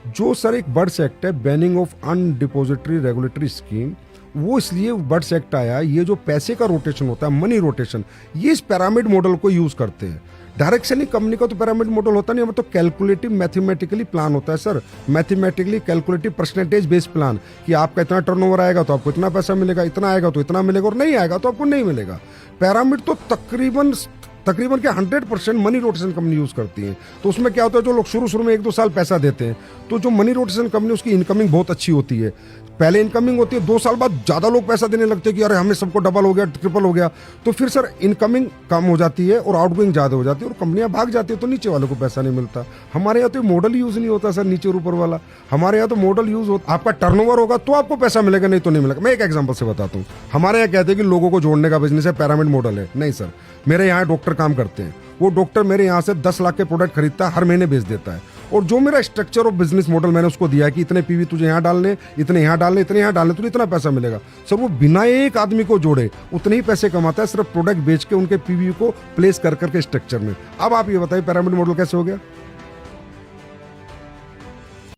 जो सर एक birds act है, बैनिंग ऑफ अनडिपोजिटरी रेगुलेटरी स्कीम, वो इसलिए बर्ड्स एक्ट आया, ये जो पैसे का रोटेशन होता है, मनी रोटेशन, ये इस पिरामिड मॉडल को यूज करते हैं। डायरेक्ट सेलिंग कंपनी का तो पिरामिड मॉडल होता नहीं, मतलब कैलकुलेटिव मैथमेटिकली प्लान होता है sir, mathematically calculative percentage based plan, कि आपका इतना टर्नओवर आएगा तो आपको इतना पैसा मिलेगा, इतना आएगा तो इतना मिलेगा, और नहीं आएगा तो आपको नहीं मिलेगा। पिरामिड तो तकरीबन के 100% मनी रोटेशन कंपनी यूज करती है। तो उसमें क्या होता है, जो लोग शुरू में 1-2 साल पैसा देते हैं, तो जो मनी रोटेशन कंपनी, उसकी इनकमिंग बहुत अच्छी होती है। पहले इनकमिंग होती है, 2 साल बाद ज्यादा लोग पैसा देने लगते हैं कि अरे हमें सबको डबल हो गया, ट्रिपल हो गया, तो फिर सर इनकमिंग कम हो जाती है और आउटगोइंग ज्यादा हो जाती है और कंपनियां भाग जाती है, तो नीचे वालों को पैसा नहीं मिलता। हमारे यहाँ तो मॉडल यूज नहीं होता सर, नीचे और ऊपर वाला। हमारे यहाँ तो मॉडल यूज होता, आपका टर्नओवर होगा तो आपको पैसा मिलेगा, नहीं तो नहीं मिलेगा। मैं एक एग्जांपल से बताता हूँ। हमारे यहाँ कहते हैं कि लोगों को जोड़ने का बिजनेस है, पिरामिड मॉडल है। नहीं सर, मेरे यहाँ डॉक्टर काम करते हैं, वो डॉक्टर मेरे यहाँ से 10 लाख के प्रोडक्ट खरीदता है, हर महीने बेच देता है, और जो मेरा स्ट्रक्चर ऑफ बिजनेस मॉडल मैंने उसको दिया है कि इतने पीवी तुझे यहाँ डालने, इतने यहाँ डालने, इतने यहाँ डालने, तुझे इतना पैसा मिलेगा। सर वो बिना एक आदमी को जोड़े उतने ही पैसे कमाता है, सिर्फ प्रोडक्ट बेच के उनके पीवी को प्लेस कर करके स्ट्रक्चर में। अब आप ये बताइए पिरामिड मॉडल कैसे हो गया?